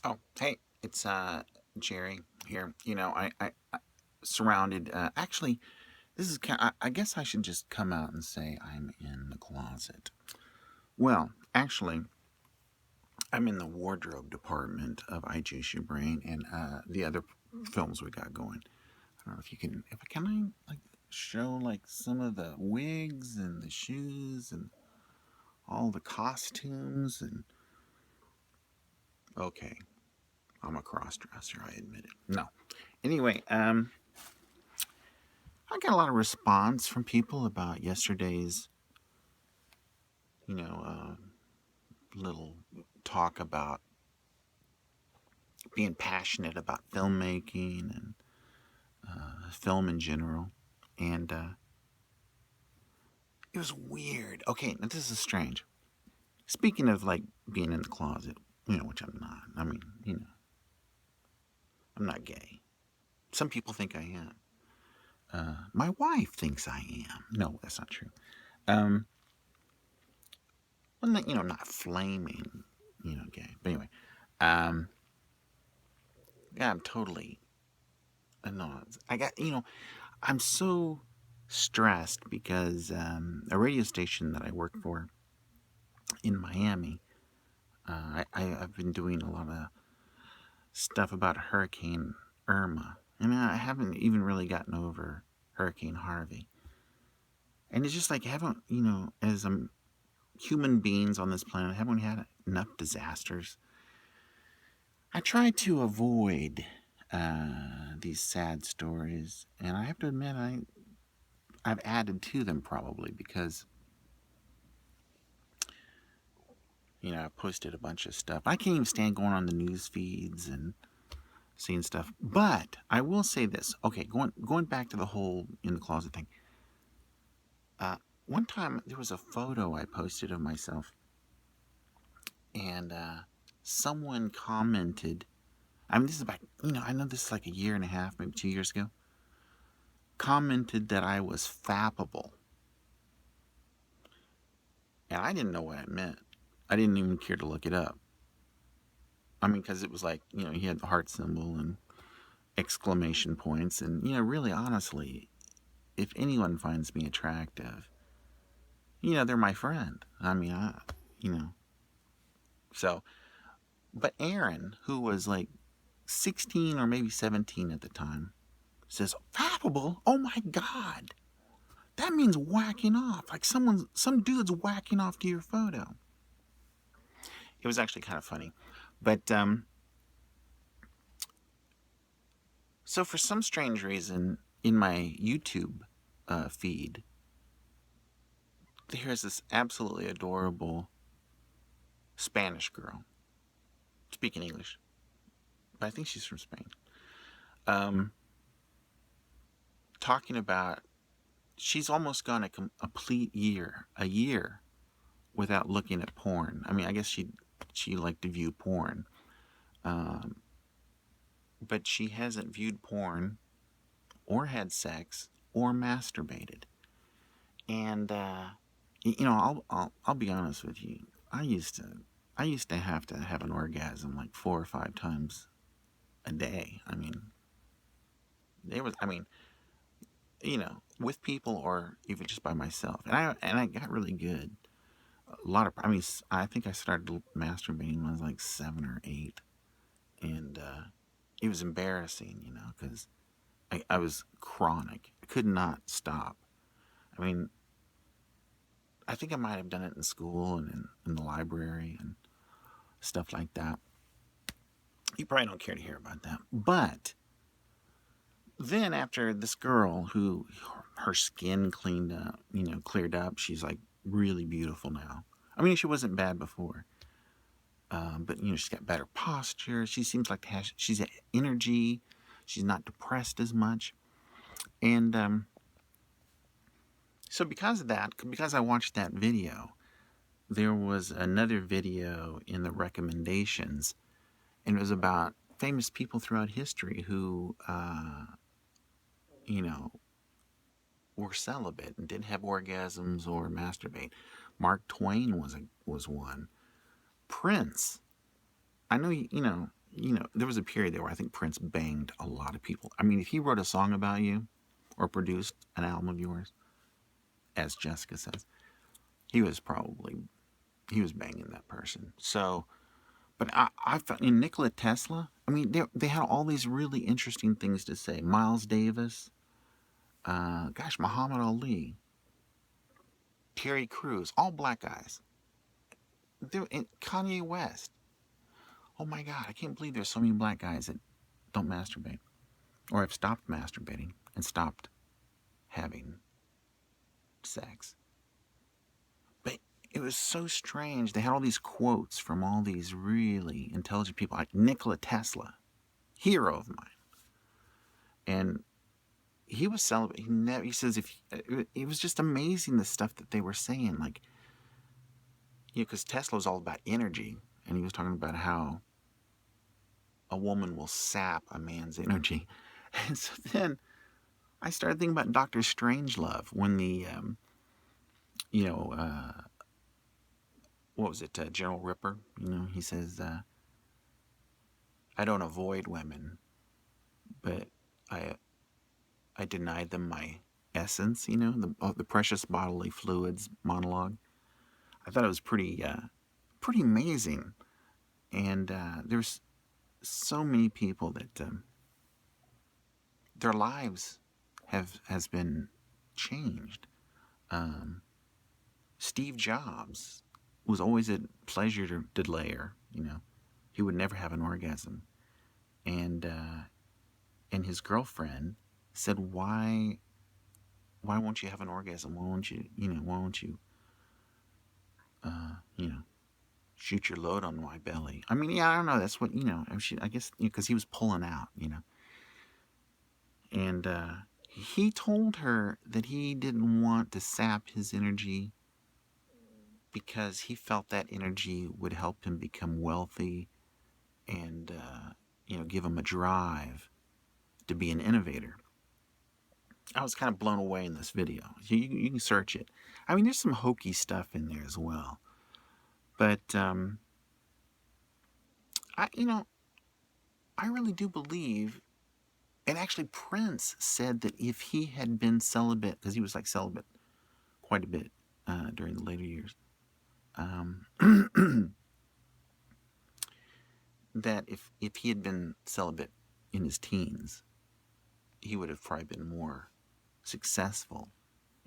Oh, hey, it's Jerry here. I surrounded. Actually, this is. I guess I should just come out and say I'm in the closet. Well, actually, I'm in the wardrobe department of I Juice Your Brain and the other films we got going. I don't know if you can. If can I like show like some of the wigs and the shoes and all the costumes and okay, I'm a cross dresser. I admit it. No. Anyway, I got a lot of response from people about yesterday's, you know, little talk about being passionate about filmmaking and film in general. And it was weird. Okay, now this is strange. Speaking of like being in the closet, which I'm not. I mean, I'm not gay. Some people think I am. My wife thinks I am. No, that's not true. Um, well, not, not flaming, gay. But anyway, um, yeah, I'm totally. No, I got, I'm so stressed because a radio station that I work for in Miami, I've been doing a lot of stuff about Hurricane Irma. And I haven't even really gotten over Hurricane Harvey. And it's just like, haven't, as human beings on this planet, haven't we had enough disasters? I try to avoid these sad stories, and I have to admit, I've added to them probably because I posted a bunch of stuff. I can't even stand going on the news feeds and seeing stuff. But I will say this. Okay, going back to the whole in the closet thing. One time there was a photo I posted of myself, and someone commented. I mean, this is about I know this is like a year and a half, maybe 2 years ago. Commented that I was fappable, and I didn't know what it meant. I didn't even care to look it up. I mean, because it was like he had the heart symbol and exclamation points, and really honestly, if anyone finds me attractive, they're my friend. I mean, you know, so. But Aaron, who was like 16 or maybe 17 at the time, says, "Fappable? Oh my God, that means whacking off. Like some dude's whacking off to your photo." It was actually kind of funny, but so for some strange reason in my YouTube feed, there's this absolutely adorable Spanish girl speaking English, but I think she's from Spain. Um, Talking about she's almost gone a complete a year without looking at porn. I mean, I guess she liked to view porn, um, but she hasn't viewed porn or had sex or masturbated. And I'll be honest with you. I used to have to have an orgasm like 4 or 5 times a day. I mean, there was. I mean, with people or even just by myself. And I got really good. A lot of. I mean, I think I started masturbating when I was like 7 or 8, and it was embarrassing, because I was chronic. I could not stop. I mean, I think I might have done it in school and in the library and stuff like that. You probably don't care to hear about that. But then after this girl who her skin cleared up, she's like really beautiful now. I mean, she wasn't bad before. But she's got better posture. She seems like she's got energy. She's not depressed as much. And so because of that, because I watched that video, there was another video in the recommendations, and it was about famous people throughout history who, you know, were celibate and didn't have orgasms or masturbate. Mark Twain was one. Prince. I know there was a period there where I think Prince banged a lot of people. I mean, if he wrote a song about you or produced an album of yours, as Jessica says, he was probably he was banging that person. So, but I found in Nikola Tesla, I mean, they had all these really interesting things to say. Miles Davis, gosh, Muhammad Ali, Terry Crews, all black guys. Kanye West. Oh my God, I can't believe there's so many black guys that don't masturbate or have stopped masturbating and stopped having sex. But it was so strange. They had all these quotes from all these really intelligent people, like Nikola Tesla, hero of mine, and he was celebrating. He says if it was just amazing the stuff that they were saying, like because Tesla was all about energy, and he was talking about how a woman will sap a man's energy, and so then I started thinking about Doctor Strangelove when the you know what was it, General Ripper? He says, "I don't avoid women, but I I deny them my essence." The precious bodily fluids monologue. I thought it was pretty amazing, and there's so many people that their lives has been changed. Um, Steve Jobs was always a pleasure delayer. He would never have an orgasm, and his girlfriend said, "Why won't you have an orgasm? Why won't you you know shoot your load on my belly?" I mean, yeah, I don't know. That's what I guess because he was pulling out. And he told her that he didn't want to sap his energy because he felt that energy would help him become wealthy and give him a drive to be an innovator. I was kind of blown away in this video. You can search it. I mean, there's some hokey stuff in there as well, but I I really do believe. And actually, Prince said that if he had been celibate, because he was like celibate quite a bit during the later years, um, that if he had been celibate in his teens, he would have probably been more successful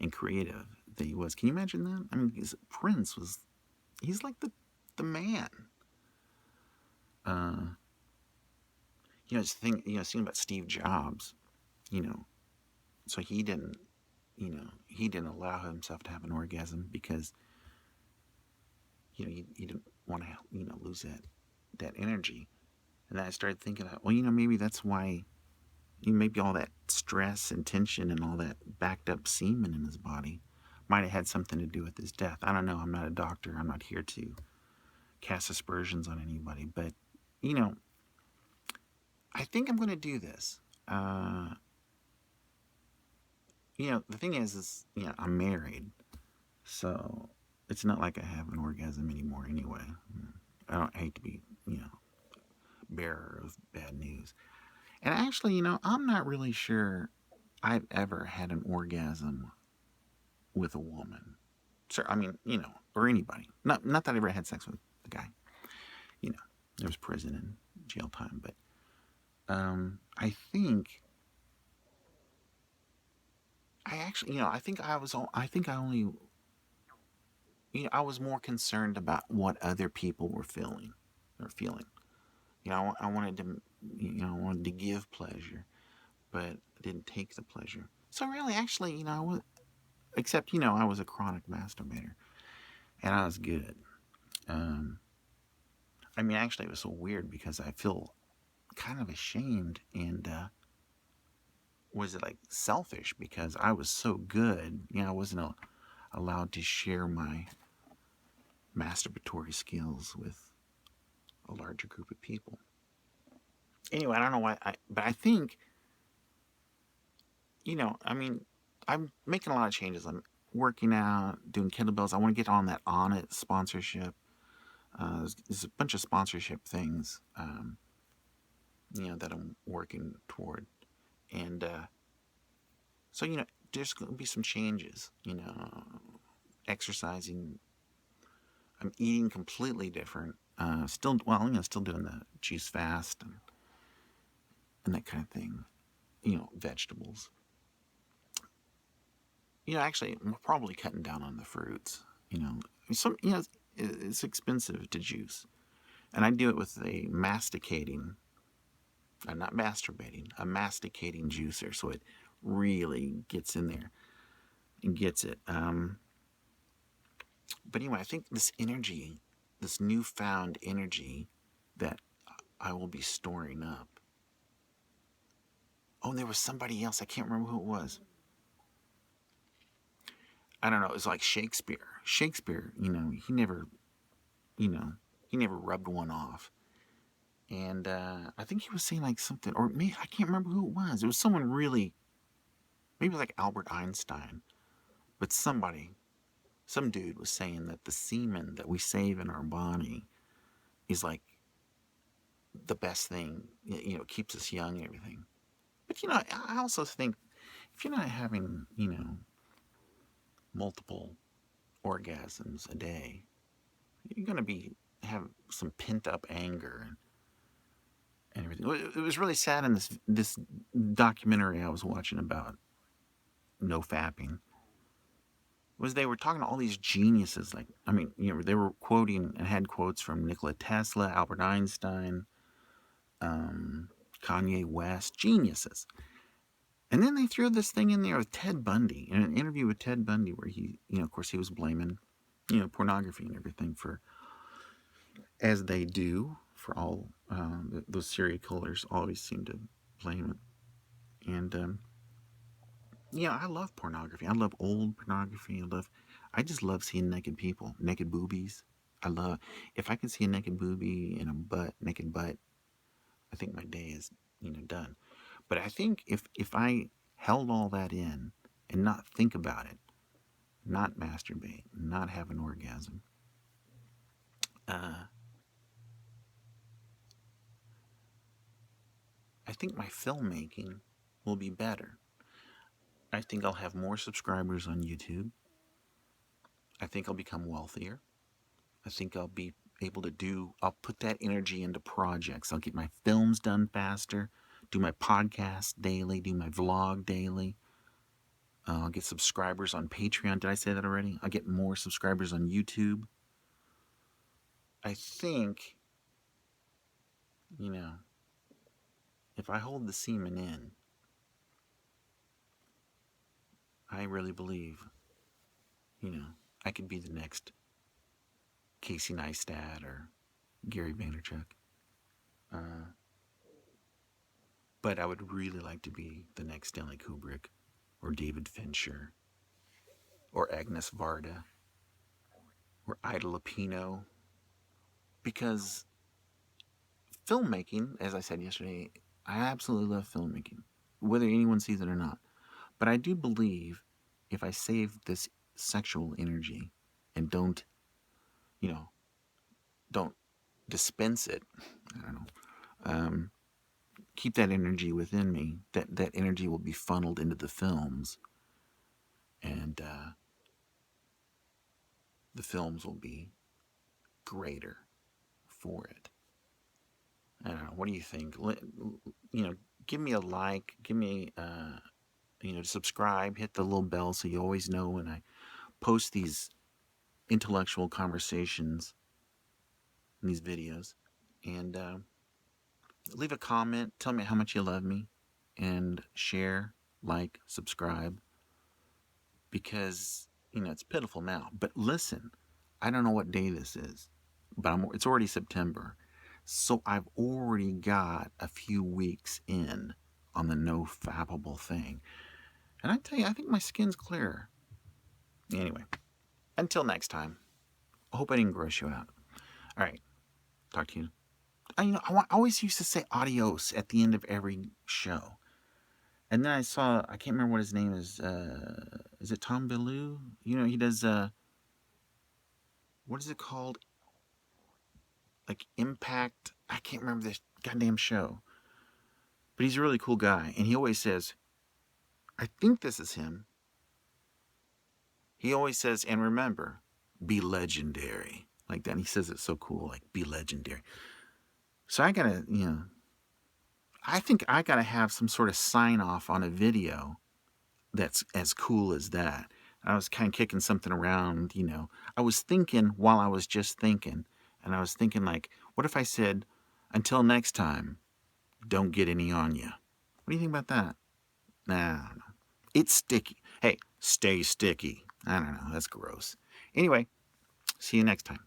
and creative than he was. Can you imagine that? I mean, Prince he's like the man. Uh, it's the thing about Steve Jobs, you know, so he didn't allow himself to have an orgasm because he didn't want to lose that energy. And then I started thinking that, well, maybe that's why maybe all that stress and tension and all that backed up semen in his body might have had something to do with his death. I don't know. I'm not a doctor. I'm not here to cast aspersions on anybody, but you know I think I'm going to do this. The thing is I'm married, so it's not like I have an orgasm anymore anyway. I don't hate to be, bearer of bad news. And actually, I'm not really sure I've ever had an orgasm with a woman. So, I mean, or anybody. Not that I ever had sex with a guy. There was prison and jail time, but I think I actually, I think I only, I was more concerned about what other people were feeling or feeling. I wanted to, I wanted to give pleasure, but didn't take the pleasure. So really, actually, except, I was a chronic masturbator and I was good. Um, I mean, actually, it was so weird because I feel kind of ashamed and, was it like selfish because I was so good, I wasn't allowed to share my masturbatory skills with a larger group of people. Anyway, I don't know why, but I think, I mean, I'm making a lot of changes. I'm working out, doing kettlebells. I want to get on that On It sponsorship. There's a bunch of sponsorship things. that I'm working toward. And so, there's going to be some changes, exercising. I'm eating completely different. Still, well, still doing the juice fast and that kind of thing. Vegetables. Actually, I'm probably cutting down on the fruits. Some, it's expensive to juice. And I do it with a masticating, not masturbating, a masticating juicer. So it really gets in there and gets it. But anyway, I think this energy, this newfound energy that I will be storing up. Oh, and there was somebody else. I can't remember who it was. I don't know. It was like Shakespeare. Shakespeare, you know, he never rubbed one off. And I think he was saying like something, or maybe I can't remember who it was. It was someone really, maybe like Albert Einstein, but some dude was saying that the semen that we save in our body is like the best thing. Keeps us young and everything. But I also think if you're not having multiple orgasms a day, you're gonna have some pent up anger and everything. It was really sad in this documentary I was watching about no fapping. Was they were talking to all these geniuses, like I mean, they were quoting and had quotes from Nikola Tesla, Albert Einstein, Kanye West, geniuses. And then they threw this thing in there with Ted Bundy, in an interview with Ted Bundy, where he, of course, he was blaming, pornography and everything for, as they do, for all those serial killers always seem to blame it. And I love pornography. I love old pornography. I just love seeing naked people, naked boobies. If I can see a naked boobie and naked butt, I think my day is, done. But I think if I held all that in and not think about it, not masturbate, not have an orgasm, uh, I think my filmmaking will be better. I think I'll have more subscribers on YouTube. I think I'll become wealthier. I think I'll put that energy into projects. I'll get my films done faster, do my podcast daily, do my vlog daily. I'll get subscribers on Patreon. Did I say that already? I'll get more subscribers on YouTube. I think, you know, if I hold the semen in, I really believe, you know, I could be the next Casey Neistat or Gary Vaynerchuk. Uh, but I would really like to be the next Stanley Kubrick or David Fincher or Agnes Varda or Ida Lupino, because filmmaking, as I said yesterday, I absolutely love filmmaking, whether anyone sees it or not. But I do believe if I save this sexual energy and you know, don't dispense it, I don't know, um, keep that energy within me, that energy will be funneled into the films, and the films will be greater for it. I don't know. What do you think? Give me a like. Give me, subscribe. Hit the little bell so you always know when I post these intellectual conversations in these videos. And leave a comment. Tell me how much you love me. And share, like, subscribe. Because, it's pitiful now. But listen, I don't know what day this is, but it's already September. So I've already got a few weeks in on the no fappable thing. And I tell you, I think my skin's clearer. Anyway, until next time, I hope I didn't gross you out. All right, talk to you. I always used to say adios at the end of every show. And then I can't remember what his name is. Is it Tom Bellew? He does, what is it called? Like Impact. I can't remember this goddamn show. But he's a really cool guy, and he always says, I think this is him. He always says, and remember, be legendary. Like that. And he says it so cool, like, be legendary. So I gotta, I think I gotta have some sort of sign off on a video that's as cool as that. I was kind of kicking something around, I was thinking while I was just thinking, and I was thinking, like, what if I said, until next time, don't get any on you? What do you think about that? Nah, I don't know. It's sticky. Hey, stay sticky. I don't know. That's gross. Anyway, see you next time.